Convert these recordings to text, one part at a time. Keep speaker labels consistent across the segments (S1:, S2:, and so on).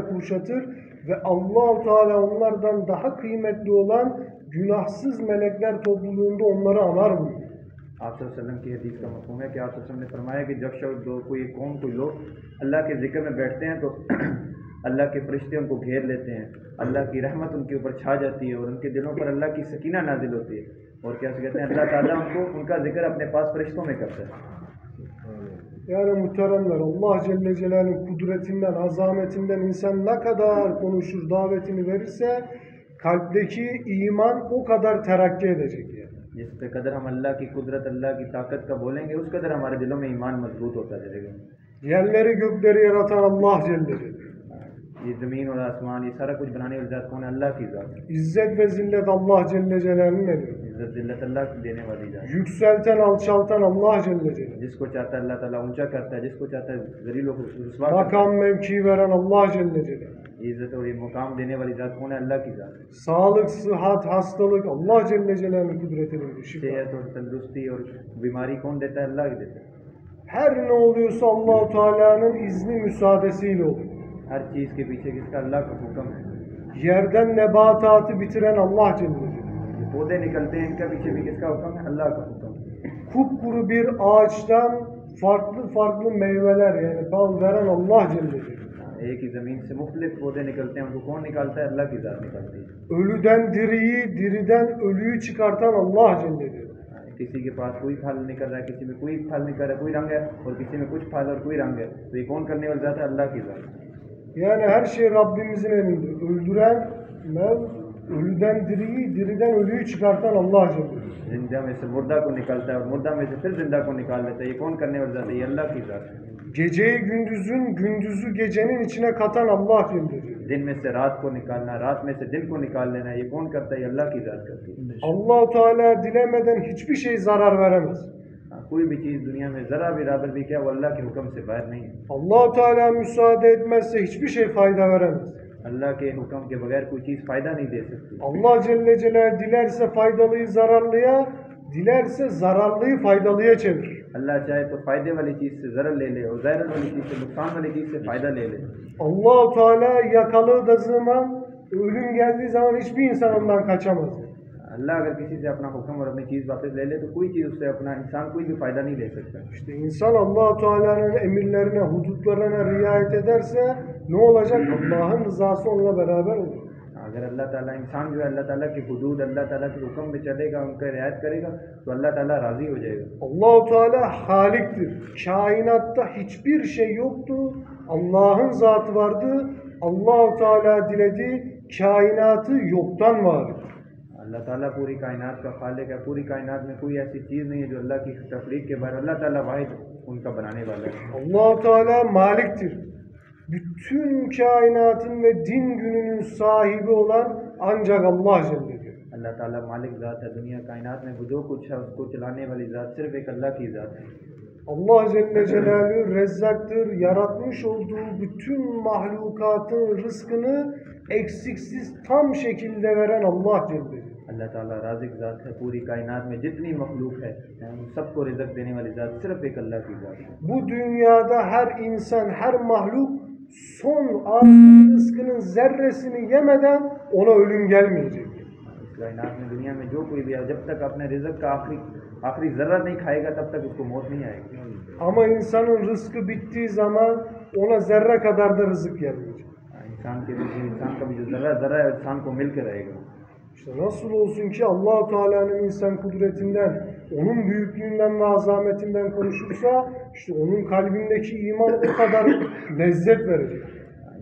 S1: kuşatır ve Allah-u Teala onlardan daha kıymetli olan günahsız melekler topluluğunda onları anar buyuruyor.
S2: आप वसल्लम की हदीस का मफ़हूम है कि आप वसल्लम ने फरमाया कि जब शख्स कोई कौम कोई लोग अल्लाह के ज़िक्र में बैठते हैं तो अल्लाह के फरिश्ते उनको घेर लेते हैं, अल्लाह की रहमत उनके ऊपर छा जाती है और उनके दिलों पर अल्लाह की सकीना नाजिल होती है। और क्या कहते हैं, अल्लाह ताला उनका ज़िक्र अपने पास फरिश्तों में करता है।
S1: Yani muhteremler, Allah Celle Celaluhu'nun kudretinden, azametinden insan ne kadar konuşur, davetini verirse kalpteki iman o kadar terakki edecek yani.
S2: जिस पे कदर हम अल्लाह की कुदरत अल्लाह की ताकत का बोलेंगे उस कदर हमारे दिलों में ईमान मजबूत होता जाएगा।
S1: Yerleri gökleri yaratan Allah Celle Celaluhu.
S2: ये ज़मीन और आसमान ये सारा कुछ बनाने वाली ज़ात कौन है? अल्लाह की ज़ात है।
S1: İzzet ve zillet Allah Celle Celaluhu'nun eliyor.
S2: इज्जत जिल्लत अल्लाह की देने वाली ज़ात है।
S1: Yükselten, alçaltan Allah Celle Celaluhu.
S2: जिसको चाहता है अल्लाह ताला ऊंचा करता है, जिसको चाहता है ज़लील और रुस्वा करता
S1: Makam mevki veren Allah Celle Celaluhu.
S2: है। ये इज्जत और ये मुकाम देने वाली ज़ात कौन है? अल्लाह की ज़ात है।
S1: Sağlık, sıhhat, hastalık Allah Celle Celaluhu'nun kudretidir. Şifa.
S2: सेहत और तंदुरुस्ती और बीमारी कौन देता है? अल्लाह की देता है।
S1: Her ne oluyorsa Allah-u Teala'nın izni müsaadesiyle oluyor.
S2: हर चीज़ के पीछे किसका? अल्लाह का हुक्म है।
S1: Yerden nebatatı bitiren Allah Celle Celaluhu.
S2: जो पौधे निकलते हैं इनका पीछे भी किसका हुक्म है? अल्लाह का हुक्म है।
S1: Kupkuru bir ağaçtan farklı meyveler yani bal veren Allah Celle Celaluhu.
S2: एक ही ज़मीन से मुख्तलिफ पौधे निकलते हैं, उनको कौन निकालता है? अल्लाह की ज़ात निकालती है।
S1: Ölüden diriyi, diriden ölüyü çıkartan Allah Celle Celaluhu.
S2: किसी के पास कोई फल निकल रहा है, किसी में कोई फल निकल रहा है, कोई रंग है, और किसी में कुछ फल और कोई रंग है, तो ये कौन करने वाली ज़ात है? अल्लाह की ज़ात।
S1: Yani her şey Rabbimizin elinde. Öldüren mevt, ölüden diriyi, diriden ölüyü çıkartan Allah Celle Celaluhu.
S2: जिंदा में से मुर्दा को निकालता है और मुर्दा में से फिर जिंदा को निकाल लेता है। ये कौन करने वाली ज़ात है? ये अल्लाह की ज़ात है।
S1: Geceyi gündüzün, gündüzü gecenin içine katan Allah Celle Celaluhu.
S2: दिन में से रात को निकालना, रात में से दिन को निकाल लेना, ये कौन करता है? ये अल्लाह की ज़ात करती है।
S1: Allah-u Teala dilemeden hiçbir şey zarar veremez.
S2: कोई भी चीज़ दुनिया में ज़रा बराबर भी क्या वो अल्लाह के हुक्म से बाहर नहीं है।
S1: Allah-u Teala müsaade etmezse hiçbir şey fayda veremez.
S2: अल्लाह के हुक्म के बगैर कोई चीज़ फ़ायदा नहीं दे सकती।
S1: Allah Celle Celaluhu dilerse faydalıyı zararlıya, dilerse zararlıyı faydalıya çevirir.
S2: अल्लाह चाहे तो फ़ायदे वाली चीज़ से ज़रर ले ले और ज़ाहिर वाली चीज़ से नुकसान वाली चीज़ से फ़ायदा ले ले।
S1: Allah-u Teala yakalığı zaman, ölüm geldiği zaman hiçbir insan ondan kaçamaz.
S2: अल्लाह अगर किसी से अपना हुक्म और अपनी चीज़ वापस ले ले तो कोई चीज़ उससे अपना इंसान कोई भी फ़ायदा नहीं ले सकता।
S1: İşte insan Allah-u Teala'nın emirlerine, hudutlarına riayet ederse ne olacak? Allah'ın rızası onunla beraber olur.
S2: अगर अल्लाह ताला इंसान जो है अल्लाह ताला की हुदूद अल्लाह ताला के हुक्म में चलेगा, उनका रियायत करेगा तो अल्लाह ताला राज़ी हो जाएगा।
S1: Allah-u Teala haliktir. Kainatta hiçbir şey yoktu. Allah'ın zatı vardı. Allah-u Teala diledi, kainatı yoktan var.
S2: अल्लाह ताला पूरी कायनात का खालिक है। पूरी कायनात में कोई ऐसी चीज़ नहीं है जो अल्लाह की तफरीक के बाहर, अल्लाह ताला वाहिद उनका बनाने वाला है।
S1: Allah-u Teala maliktir. Bütün kainatın ve din gününün sahibi olan ancak Allah Celle Celaluhu.
S2: अल्लाह ताला मालिक ज़ात है। दुनिया कायनात में जो कुछ है उसको चलाने वाली ज़ात सिर्फ एक अल्लाह की ज़ात है।
S1: Allah Celle Celaluhu rezzaktır. Yaratmış olduğu bütün mahlukatın rızkını eksiksiz tam şekilde veren Allah Celle Celaluhu.
S2: अल्लाह ताला राज़िक ज़ात है। पूरी कायनात में जितनी मखलूक है उन सबको रिज़्क़ देने वाली ज़ात सिर्फ एक अल्लाह की ज़ात है।
S1: Bu dünyada her insan, her mahluk son ağzının rızkının zerresini yemeden ona ölüm gelmeyecek.
S2: इस कायनात में दुनिया में जो कोई भी है जब तक अपने रिज़्क़ का आखिरी ज़र्रा नहीं खाएगा तब तक उसको मौत नहीं आएगी।
S1: Ama insanın rızkı bittiği zaman ona zerre kadar da rızık gelmeyecek.
S2: इंसान का भी जो ज़र्रा है इंसान को मिल के रहेगा।
S1: İşte nasıl olsun ki Allah-u Teala'nın insan kudretinden, onun büyüklüğünden ve azametinden konuşursa, işte onun kalbindeki iman o kadar lezzet verecek.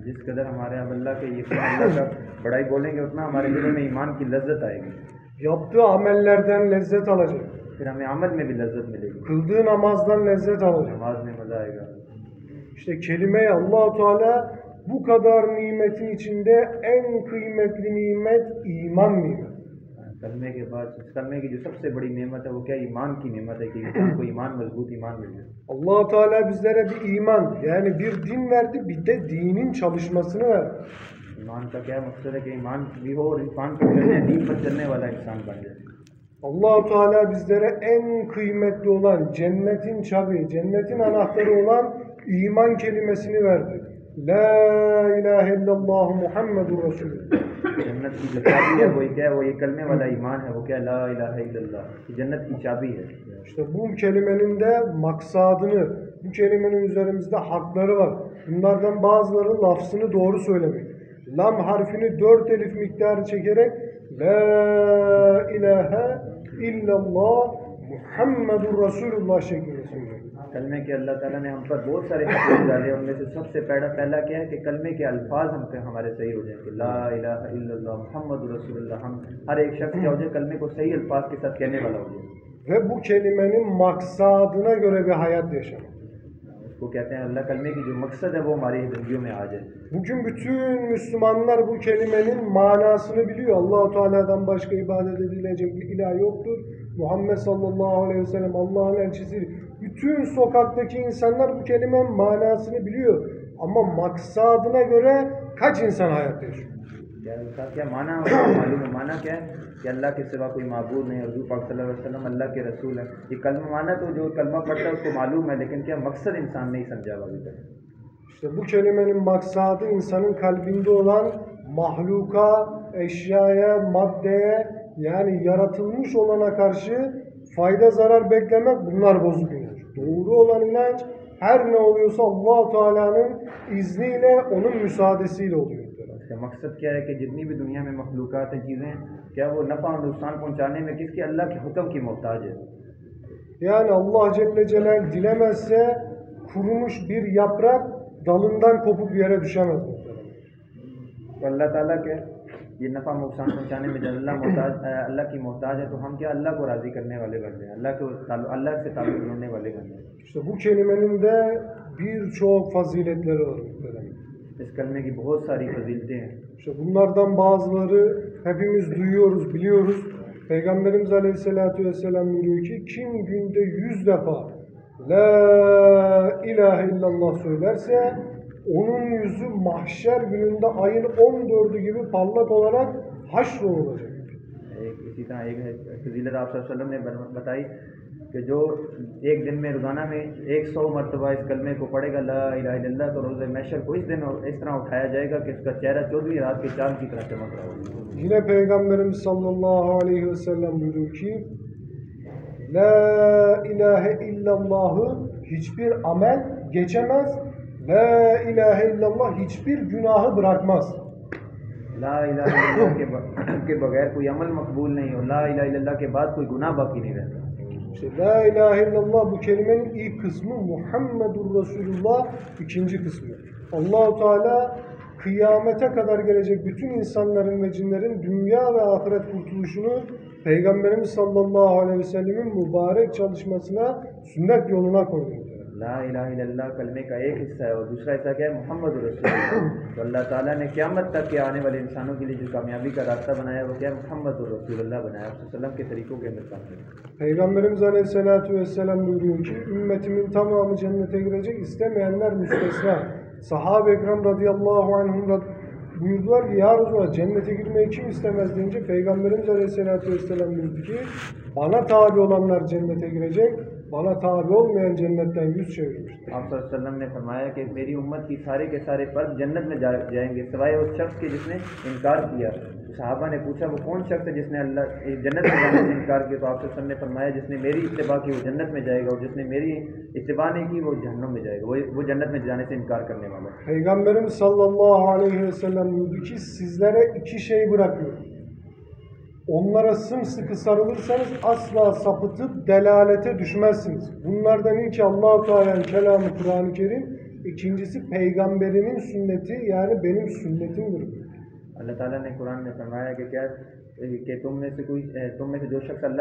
S2: जिस कदर हमारे यहाँ अल्लाह के ये अल्लाह का बड़ाई बोलेंगे उतना हमारे दिलों में ईमान की लज्जत आएगी।
S1: Yaptığı amellerden lezzet alacak.
S2: फिर हमें अमल में भी लज्जत मिलेगी।
S1: Kıldığı namazdan lezzet alacak.
S2: नमाज में मज़ा आएगा।
S1: İşte kelime-i Allah-u Teala bu kadar nimetin içinde en kıymetli nimet iman nimeti.
S2: कलमे के बाद कलमे की जो सबसे बड़ी नेमत है वो क्या? ईमान की नेमत है कि इंसान को ईमान मजबूत ईमान मिल जाए।
S1: Allah-u Teala bizlere bir iman, yani bir din verdi, bir de dinin çalışmasını verdi.
S2: ईमान का क्या मकसद है कि ईमान भी हो और इंसान को चलने दीन पर चलने वाला इंसान बन जाए।
S1: Allah-u Teala bizlere en kıymetli olan cennetin çabı, cennetin anahtarı olan iman kelimesini verdi. La ilahe illallah Muhammedur Resulullah.
S2: जन्नत की जो चाबी है वो क्या है, वो ये कलमे वाला ईमान है, वो क्या है, ला इलाहा इल्लल्लाह, ये जन्नत की चाबी है।
S1: İşte bu kelimenin de maksadını, bu kelimenin üzerimizde hakları var. Bunlardan bazıları lafzını doğru söylemek. Lam harfini 4 elif miktarı çekerek La ilahe illallah Muhammedur Resulullah şeklinde söylüyor.
S2: कलमे के अल्लाह ताला ने हम पर बहुत सारे हक़ूक़ डाले, उनमें से सबसे पहला क्या है कि कलमे के अल्फाज हम पे हमारे सही हो जाए कि ला इलाहा इल्लल्लाह मुहम्मदुर रसूलुल्लाह, हम हर एक शख्स क्या हो जाए, कलमे को सही अल्फाज के साथ कहने वाला हो जाए।
S1: Ve bu kelimenin maksadına göre bir hayat yaşamak.
S2: उसको कहते हैं अल्लाह कलमे की जो मकसद है वो हमारी ज़िंदगियों में आ जाए।
S1: Bugün bütün Müslümanlar bu kelimenin manasını biliyor. Allah-u Teala'dan başka ibadet edilecek bir ilah yoktur. Muhammed sallallahu aleyhi ve sellem Allah'ın elçisi. Bütün sokaktaki insanlar bu kelimenin manasını biliyor. Ama maksadına göre kaç insan hayatta yaşıyor?
S2: क्या माना मालूम है, माना क्या है कि अल्लाह के सिवा कोई माबूद नहीं, हज़ूर पाक सल्लल्लाहु अलैहि वसल्लम अल्लाह के रसूल है। ये कलमा माना तो जो कलमा पढ़ता है उसको मालूम है, लेकिन क्या मकसद इंसान नहीं समझा अभी तक।
S1: İşte bu kelimenin maksadı insanın kalbinde olan mahluka, eşyaya, maddeye yani yaratılmış olana karşı fayda zarar beklemek, bunlar bozuk inanç. Doğru olan inanç her ne oluyorsa Allah-u Teala'nın izniyle, onun müsaadesiyle oluyor.
S2: इसका मकसद क्या है कि जितनी भी दुनिया में मखलूक़ात हैं चीज़ें, क्या वो नफ़ा और नुकसान पहुँचाने में किसके, अल्लाह के हुक्म की मोहताज है।
S1: Yani Allah Celle Celaluhu dilemezse kurumuş bir yaprak dalından kopup yere düşemez.
S2: तो अल्लाह ताला के ये नफ़ा नुकसान पहुँचाने में जब अल्लाह की मोहताज है, तो हम क्या अल्लाह को राज़ी करने वाले बन जाए, अल्लाह से ताल्लुक़ जोड़ने वाले बन जाए।
S1: İşte bu kelimenin de birçok faziletleri var.
S2: इस कलमे की बहुत सारी फजीलतें हैं।
S1: İşte bunlardan bazıları hepimiz duyuyoruz, biliyoruz. Peygamberimiz Aleyhisselatü Vesselam buyuruyor ki kim günde 100 defa La ilahe illallah söylerse onun yüzü mahşer gününde ayın 14'ü gibi parlak olarak haşrolunacak.
S2: इसी तरह एक फजीलत आप सल्लल्लाहु अलैहि वसल्लम ने बताई कि जो एक दिन में रोज़ाना में 100 मरतबा इस कलमे को पढ़ेगा ला इलाहा इल्लल्लाह, तो रोज़े महशर को इस दिन इस तरह उठाया जाएगा कि उसका चेहरा 14वीं रात के चांद की तरह चमक रहा होगा।
S1: Yine Peygamberimiz sallallahu aleyhi ve sellem buyuruyor ki La ilahe illallah'ı hiçbir amel geçemez. La ilahe illallah hiçbir günahı bırakmaz.
S2: ला इलाहा इल्लल्लाह के बगैर कोई अमल मकबूल नहीं, और ला इलाहा इल्लल्लाह के बाद कोई गुनाह बाकी नहीं रहता।
S1: İşte La ilahe illallah bu kelimenin ilk kısmı, Muhammedur Resulullah ikinci kısmı. Allah-u Teala kıyamete kadar gelecek bütün insanların ve cinlerin dünya ve ahiret kurtuluşunu Peygamberimiz sallallahu aleyhi ve sellemin mübarek çalışmasına, sünnet yoluna koydu.
S2: ला इलाहा इल्लल्लाह कलमे का एक हिस्सा है, और दूसरा हिस्सा क्या है, मोहम्मद रसूलुल्लाह। तो अल्लाह ताला ने क़यामत तक के आने वाले इंसानों के लिए जो कामयाबी का रास्ता बनाया वो क्या है, मोहम्मद रसूलुल्लाह बनाया, वसल्लम के तरीक़ों के अंदर काम करें।
S1: Peygamberimiz Aleyhisselatü Vesselam buyuruyor ki ümmetimin tamamı cennete girecek, istemeyenler müstesna. Sahabe-i Ekram radıyallahu anhum buyurdular ki ya Resulallah cennete girmeyi kim istemez deyince Peygamberimiz Aleyhisselatü Vesselam buyurdu ki bana tabi olanlar cennete girecek, bana tabi olmayan cennetten yüz çevirmiştir.
S2: आप वसल्लम ने फरमाया कि मेरी उम्मत की सारे के सारे फर्द जन्नत में जाएंगे सिवाय उस शख्स के जिसने इनकार किया। तो सहाबा ने पूछा वो कौन शख्स है जिसने अल्लाह जन्नत में जाने से इनकार किया। तो आप वसल्लम ने फरमाया जिसने मेरी इत्तिबा की वो जन्नत में जाएगा, और जिसने मेरी इत्तिबा नहीं की वो जहन्नम में जाएगा, वो जन्नत में जाने से इनकार करने वाला है।
S1: Peygamberimiz sallallahu aleyhi ve sellem buyurdu ki sizlere iki şey bırakıyorum. Onlara sımsıkı sarılırsanız asla sapıtıp delalete düşmezsiniz. Bunlardan ilki Allah-u Teala'nın kelamı Kur'an-ı Kerim, ikincisi peygamberinin sünneti yani benim sünnetimdir.
S2: अल्लाह ताला ने कुरान में फरमाया कि क्या कि तुम में से जो शख्स अल्लाह